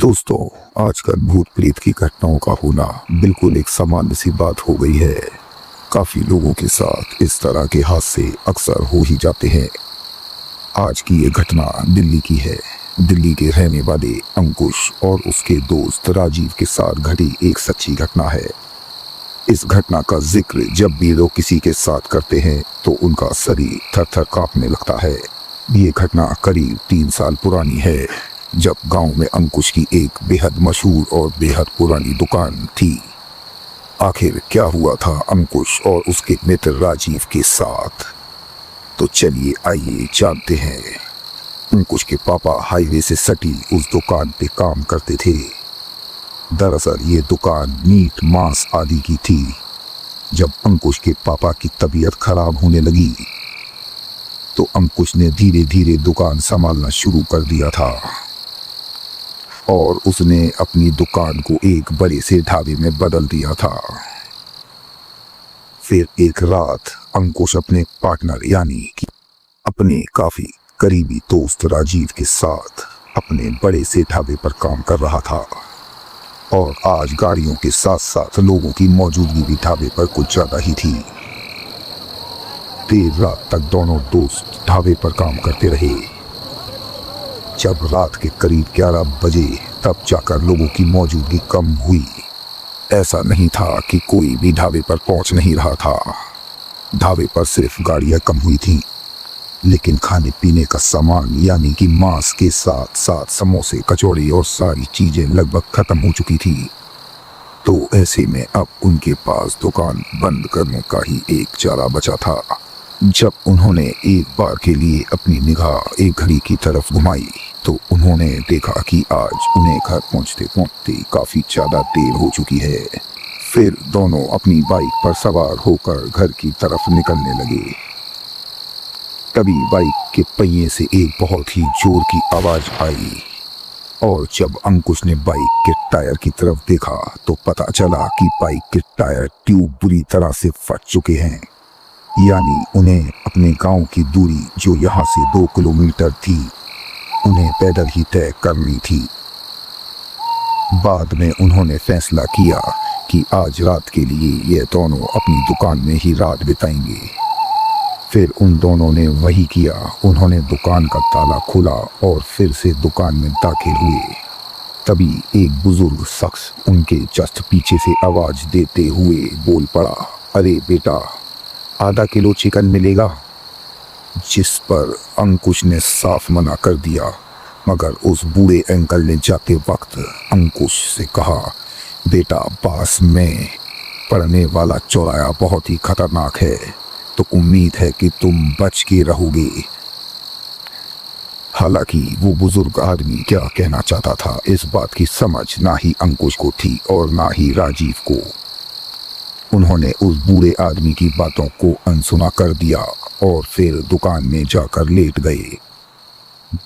दोस्तों, आजकल भूत प्रेत की घटनाओं का होना बिल्कुल एक सामान्य सी बात हो गई है। काफी लोगों के साथ इस तरह के हादसे अक्सर हो ही जाते हैं। आज की ये घटना दिल्ली की है। दिल्ली के रहने वाले अंकुश और उसके दोस्त राजीव के साथ घटी एक सच्ची घटना है। इस घटना का जिक्र जब भी लोग किसी के साथ करते हैं तो उनका शरीर थर थर कांपने लगता है। ये घटना करीब 3 साल पुरानी है, जब गांव में अंकुश की एक बेहद मशहूर और बेहद पुरानी दुकान थी। आखिर क्या हुआ था अंकुश और उसके मित्र राजीव के साथ, तो चलिए आइए जानते हैं। अंकुश के पापा हाईवे से सटी उस दुकान पे काम करते थे। दरअसल ये दुकान मीट मांस आदि की थी। जब अंकुश के पापा की तबीयत खराब होने लगी तो अंकुश ने धीरे धीरे दुकान संभालना शुरू कर दिया था और उसने अपनी दुकान को एक बड़े से ढाबे में बदल दिया था। फिर एक रात अंकुश अपने पार्टनर यानी कि अपने काफी करीबी दोस्त राजीव के साथ अपने बड़े से ढाबे पर काम कर रहा था और आज गाड़ियों के साथ साथ लोगों की मौजूदगी भी ढाबे पर कुछ ज्यादा ही थी। देर रात तक दोनों दोस्त ढाबे पर काम करते रहे। जब रात के करीब 11 बजे तब जाकर लोगों की मौजूदगी कम हुई। ऐसा नहीं था कि कोई भी ढाबे पर पहुंच नहीं रहा था। ढाबे पर सिर्फ गाड़ियां कम हुई थीं, लेकिन खाने पीने का सामान यानी कि मांस के साथ साथ समोसे, कचौड़ी और सारी चीजें लगभग खत्म हो चुकी थी। तो ऐसे में अब उनके पास दुकान बंद करने का ही एक चारा बचा था। जब उन्होंने एक बार के लिए अपनी निगाह एक घड़ी की तरफ घुमाई तो उन्होंने देखा कि आज उन्हें घर पहुंचते पहुंचते काफी ज्यादा देर हो चुकी है। फिर दोनों अपनी बाइक पर सवार होकर घर की तरफ निकलने लगे। तभी बाइक के पहिए से एक बहुत ही जोर की आवाज आई और जब अंकुश ने बाइक के टायर की तरफ देखा तो पता चला कि बाइक के टायर ट्यूब बुरी तरह से फट चुके हैं। यानी उन्हें अपने गांव की दूरी जो यहाँ से 2 किलोमीटर थी उन्हें पैदल ही तय करनी थी। बाद में उन्होंने फैसला किया कि आज रात के लिए ये दोनों अपनी दुकान में ही रात बिताएंगे। फिर उन दोनों ने वही किया। उन्होंने दुकान का ताला खोला और फिर से दुकान में दाखिल हुए। तभी एक बुजुर्ग शख्स उनके जस्ट पीछे से आवाज देते हुए बोल पड़ा, अरे बेटा, आधा किलो चिकन मिलेगा। जिस पर अंकुश ने साफ मना कर दिया, मगर उस बूढ़े अंकल ने जाते वक्त अंकुश से कहा, बेटा, पास में पड़ने वाला चौराहा बहुत ही खतरनाक है, तो उम्मीद है कि तुम बच के रहोगे। हालांकि वो बुजुर्ग आदमी क्या कहना चाहता था इस बात की समझ ना ही अंकुश को थी और ना ही राजीव को। उन्होंने उस बूढ़े आदमी की बातों को अनसुना कर दिया और फिर दुकान में जाकर लेट गए।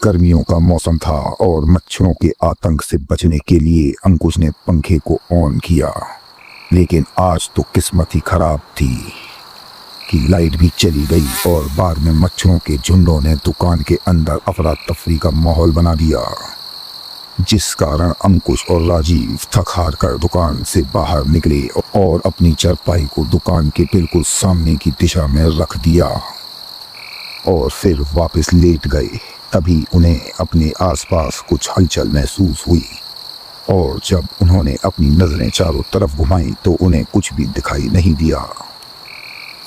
गर्मियों का मौसम था और मच्छरों के आतंक से बचने के लिए अंकुश ने पंखे को ऑन किया, लेकिन आज तो किस्मत ही खराब थी कि लाइट भी चली गई और बाद में मच्छरों के झुंडों ने दुकान के अंदर अफरा तफरी का माहौल बना दिया, जिस कारण अंकुश और राजीव थक हार कर दुकान से बाहर निकले और अपनी चारपाई को दुकान के बिल्कुल सामने की दिशा में रख दिया और फिर वापस लेट गए। तभी उन्हें अपने आसपास कुछ हलचल महसूस हुई और जब उन्होंने अपनी नजरें चारों तरफ घुमाई तो उन्हें कुछ भी दिखाई नहीं दिया।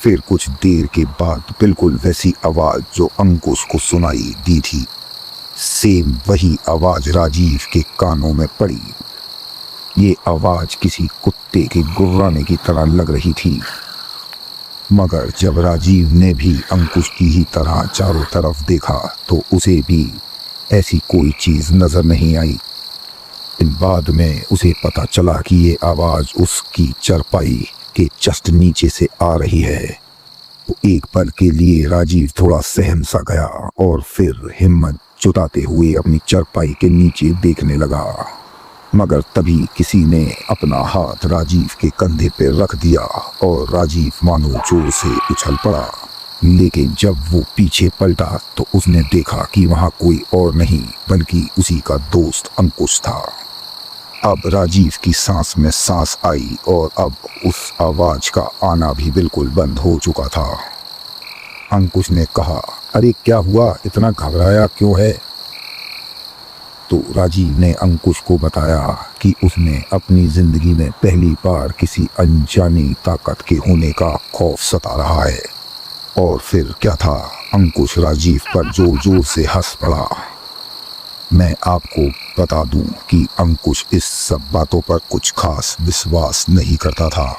फिर कुछ देर के बाद बिल्कुल वैसी आवाज जो अंकुश को सुनाई दी थी, सेम वही आवाज राजीव के कानों में पड़ी। ये आवाज किसी कुत्ते के गुर्राने की तरह लग रही थी, मगर जब राजीव ने भी अंकुश की ही तरह चारों तरफ देखा तो उसे भी ऐसी कोई चीज नजर नहीं आई। बाद में उसे पता चला कि ये आवाज उसकी चारपाई के जस्ट नीचे से आ रही है। तो एक पल के लिए राजीव थोड़ा सहम सा गया और फिर हिम्मत जुटाते हुए अपनी चारपाई के नीचे देखने लगा, मगर तभी किसी ने अपना हाथ राजीव के कंधे पर रख दिया और राजीव मानो जोर से उछल पड़ा। लेकिन जब वो पीछे पलटा तो उसने देखा कि वहां कोई और नहीं बल्कि उसी का दोस्त अंकुश था। अब राजीव की सांस में सांस आई और अब उस आवाज का आना भी बिल्कुल बंद हो चुका था। अंकुश ने कहा, अरे क्या हुआ, इतना घबराया क्यों है? तो राजीव ने अंकुश को बताया कि उसने अपनी जिंदगी में पहली बार किसी अनजानी ताकत के होने का खौफ सता रहा है। और फिर क्या था, अंकुश राजीव पर जोर जोर से हंस पड़ा। मैं आपको बता दूं कि अंकुश इस सब बातों पर कुछ खास विश्वास नहीं करता था।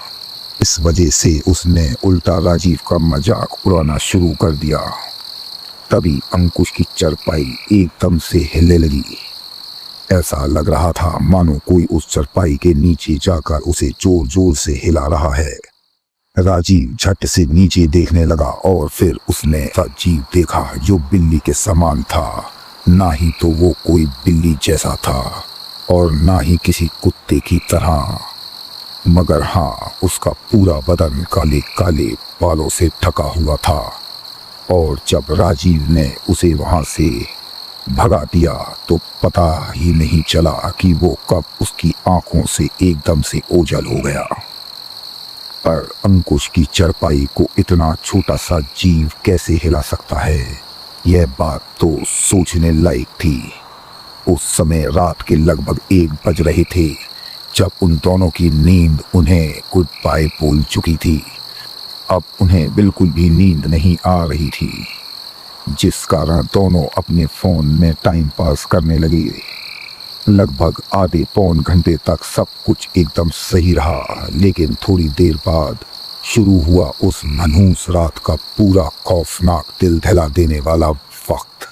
इस वजह से उसने उल्टा राजीव का मजाक उड़ाना शुरू कर दिया। तभी अंकुश की चारपाई एकदम से हिलने लगी। ऐसा लग रहा था मानो कोई उस चारपाई के नीचे जाकर उसे जोर जोर से हिला रहा है। राजीव झट से नीचे देखने लगा और फिर उसने अजीब देखा जो बिल्ली के समान था। ना ही तो वो कोई बिल्ली जैसा था और ना ही किसी कुत्ते की तरह, मगर हाँ, उसका पूरा बदन काले काले बालों से ढका हुआ था। और जब राजीव ने उसे वहां से भगा दिया तो पता ही नहीं चला कि वो कब उसकी आंखों से एकदम से ओझल हो गया। पर अंकुश की चारपाई को इतना छोटा सा जीव कैसे हिला सकता है, यह बात तो सोचने लायक थी। उस समय रात के लगभग 1 बज रहे थे जब उन दोनों की नींद उन्हें गुड बाय बोल चुकी थी। अब उन्हें बिल्कुल भी नींद नहीं आ रही थी, जिस कारण दोनों अपने फोन में टाइम पास करने लगे। लगभग आधे पौन घंटे तक सब कुछ एकदम सही रहा, लेकिन थोड़ी देर बाद शुरू हुआ उस मनहूस रात का पूरा खौफनाक दिल दहला देने वाला वक्त।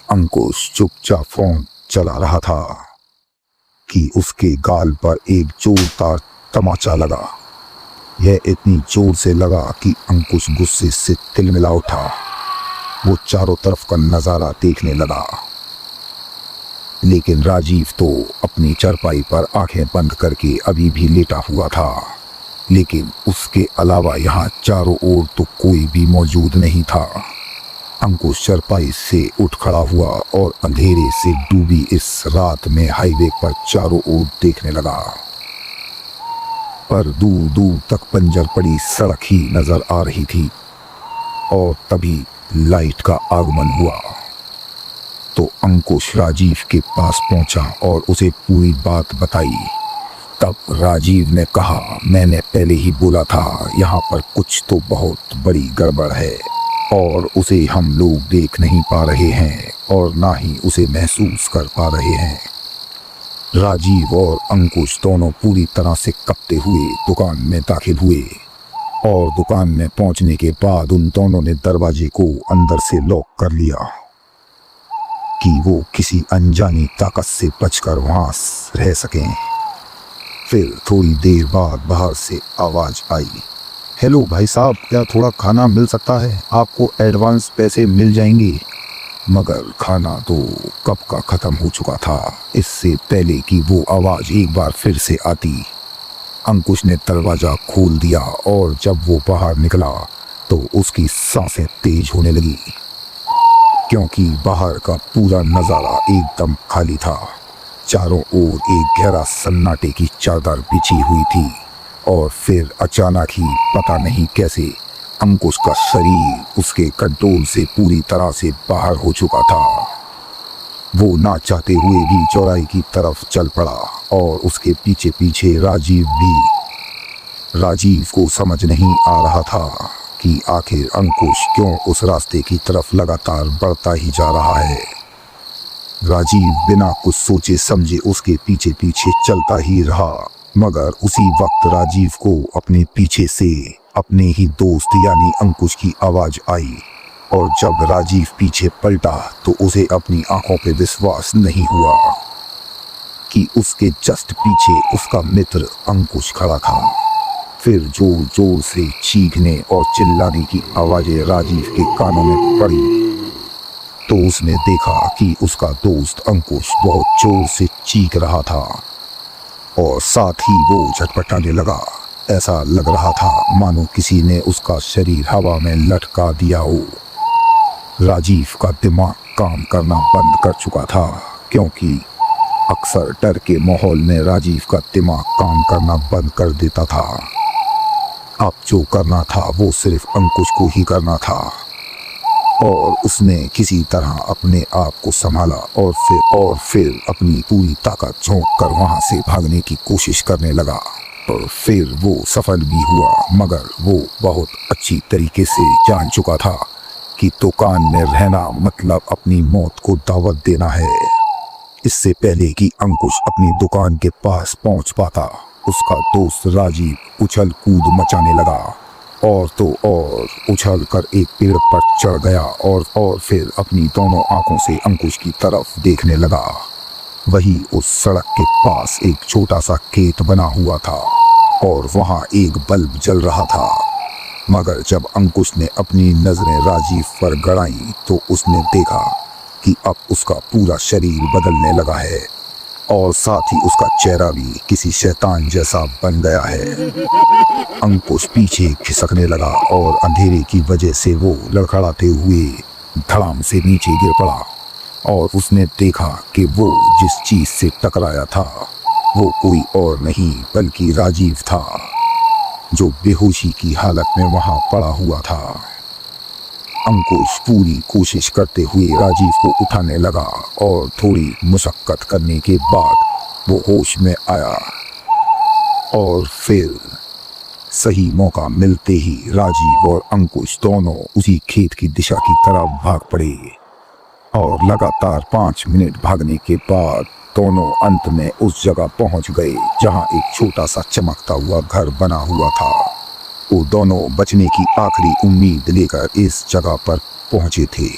अंकुश चुपचाप फोन चला रहा था कि उसके गाल पर एक जोरदार तमाचा लगा। यह इतनी जोर से लगा कि अंकुश गुस्से से तिलमिला उठा। वो चारों तरफ का नजारा देखने लगा, लेकिन राजीव तो अपनी चारपाई पर आंखें बंद करके अभी भी लेटा हुआ था। लेकिन उसके अलावा यहाँ चारों ओर तो कोई भी मौजूद नहीं था। अंकुश चारपाई से उठ खड़ा हुआ और अंधेरे से डूबी इस रात में हाईवे पर चारों ओर देखने लगा। पर दूर दूर तक बंजर पड़ी सड़क ही नजर आ रही थी। और तभी लाइट का आगमन हुआ तो अंकुश राजीव के पास पहुंचा और उसे पूरी बात बताई। तब राजीव ने कहा, मैंने पहले ही बोला था यहाँ पर कुछ तो बहुत बड़ी गड़बड़ है और उसे हम लोग देख नहीं पा रहे हैं और ना ही उसे महसूस कर पा रहे हैं। राजीव और अंकुश दोनों पूरी तरह से कपते हुए दुकान में दाखिल हुए और दुकान में पहुंचने के बाद उन दोनों ने दरवाजे को अंदर से लॉक कर लिया कि वो किसी अनजानी ताकत से बचकर वहां रह सकें। फिर थोड़ी देर बाद बाहर से आवाज आई, हेलो भाई साहब, क्या थोड़ा खाना मिल सकता है? आपको एडवांस पैसे मिल जाएंगे। मगर खाना तो कब का खत्म हो चुका था, इससे पहले कि वो आवाज एक बार फिर से आती। अंकुश ने दरवाजा खोल दिया और जब वो बाहर निकला तो उसकी सांसें तेज होने लगी, क्योंकि बाहर का पूरा नजारा एकदम खाली था। चारों ओर एक गहरा सन्नाटे की चादर बिछी हुई थी और फिर अचानक ही पता नहीं कैसे अंकुश का शरीर उसके कंट्रोल से पूरी तरह से बाहर हो चुका था। वो ना चाहते हुए भी चौराहे की तरफ चल पड़ा और उसके पीछे पीछे राजीव भी। राजीव को समझ नहीं आ रहा था कि आखिर अंकुश क्यों उस रास्ते की तरफ लगातार बढ़ता ही जा रहा है। राजीव बिना कुछ सोचे समझे उसके पीछे पीछे चलता ही रहा, मगर उसी वक्त राजीव को अपने पीछे से अपने ही दोस्त यानी अंकुश की आवाज आई। और जब राजीव पीछे पलटा तो उसे अपनी आंखों पे विश्वास नहीं हुआ कि उसके जस्ट पीछे उसका मित्र अंकुश खड़ा था। फिर जोर जोर से चीखने और चिल्लाने की आवाजें राजीव के कानों में पड़ी तो उसने देखा कि उसका दोस्त अंकुश बहुत जोर से चीख रहा था और साथ ही वो झटपटाने लगा। ऐसा लग रहा था मानो किसी ने उसका शरीर हवा में लटका दिया हो। राजीव का दिमाग काम करना बंद कर चुका था, क्योंकि अक्सर डर के माहौल में राजीव का दिमाग काम करना बंद कर देता था। अब जो करना था वो सिर्फ अंकुश को ही करना था और उसने किसी तरह अपने आप को संभाला और फिर अपनी पूरी ताकत झोंक कर वहां से भागने की कोशिश करने लगा। और फिर वो सफल भी हुआ, मगर वो बहुत अच्छी तरीके से जान चुका था कि दुकान में रहना मतलब अपनी मौत को दावत देना है। इससे पहले कि अंकुश अपनी दुकान के पास पहुंच पाता, उसका दोस्त राजीव उछल कूद मचाने लगा और तो और उछल कर एक पेड़ पर चढ़ गया और फिर अपनी दोनों आंखों से अंकुश की तरफ देखने लगा। वही उस सड़क के पास एक छोटा सा खेत बना हुआ था और वहां एक बल्ब जल रहा था। मगर जब अंकुश ने अपनी नजरें राजीव पर गड़ाई तो उसने देखा कि अब उसका पूरा शरीर बदलने लगा है और साथ ही उसका चेहरा भी किसी शैतान जैसा बन गया है। अंकुश पीछे खिसकने लगा और अंधेरे की वजह से वो लड़खड़ाते हुए धड़ाम से नीचे गिर पड़ा और उसने देखा कि वो जिस चीज से टकराया था वो कोई और नहीं बल्कि राजीव था, जो बेहोशी की हालत में वहां पड़ा हुआ था। अंकुश पूरी कोशिश करते हुए राजीव को उठाने लगा और थोड़ी मुशक्कत करने के बाद वो होश में आया और फिर सही मौका मिलते ही राजीव और अंकुश दोनों उसी खेत की दिशा की तरफ भाग पड़े और लगातार 5 मिनट भागने के बाद दोनों अंत में उस जगह पहुंच गए जहां एक छोटा सा चमकता हुआ घर बना हुआ था। वो दोनों बचने की आखिरी उम्मीद लेकर इस जगह पर पहुंचे थे।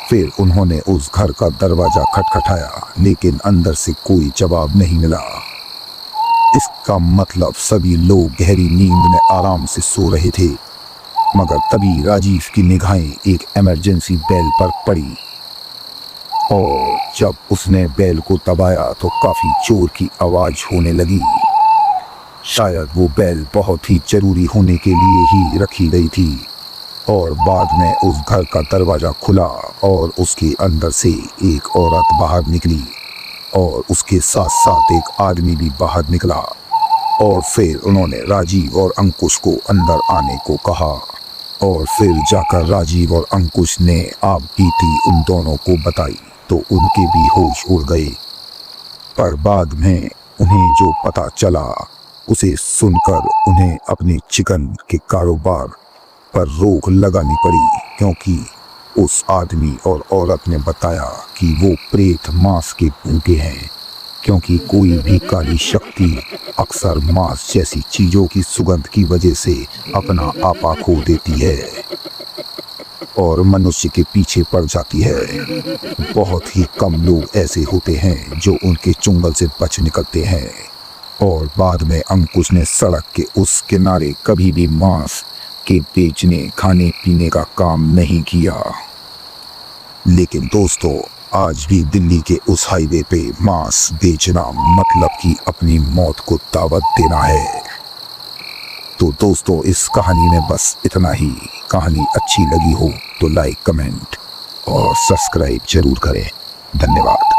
फिर उन्होंने उस घर का दरवाजा खटखटाया, लेकिन अंदर से कोई जवाब नहीं मिला। इसका मतलब सभी लोग गहरी नींद में आराम से सो रहे थे। मगर तभी राजीव की निगाहें एक इमरजेंसी बेल पर पड़ी और जब उसने बेल को दबाया तो काफी जोर की आवाज होने लगी। शायद वो बेल बहुत ही जरूरी होने के लिए ही रखी गई थी और बाद में उस घर का दरवाजा खुला और उसके अंदर से एक औरत बाहर निकली और उसके साथ साथ एक आदमी भी बाहर निकला और फिर उन्होंने राजीव और अंकुश को अंदर आने को कहा और फिर जाकर राजीव और अंकुश ने आग बीती उन दोनों को बताई तो उनके भी होश उड़ गए। पर बाद में उन्हें जो पता चला उसे सुनकर उन्हें अपने चिकन के कारोबार पर रोक लगानी पड़ी, क्योंकि उस आदमी और औरत ने बताया कि वो प्रेत मांस के भूखे हैं, क्योंकि कोई भी काली शक्ति अक्सर मांस जैसी चीजों की सुगंध की वजह से अपना आपा खो देती है और मनुष्य के पीछे पड़ जाती है। बहुत ही कम लोग ऐसे होते हैं जो उनके चुंगल से बच निकलते हैं। और बाद में अंकुश ने सड़क के उस किनारे कभी भी मांस के बेचने खाने पीने का काम नहीं किया। लेकिन दोस्तों, आज भी दिल्ली के उस हाईवे पे मांस बेचना मतलब कि अपनी मौत को दावत देना है। तो दोस्तों, इस कहानी में बस इतना ही। कहानी अच्छी लगी हो तो लाइक, कमेंट और सब्सक्राइब जरूर करें। धन्यवाद।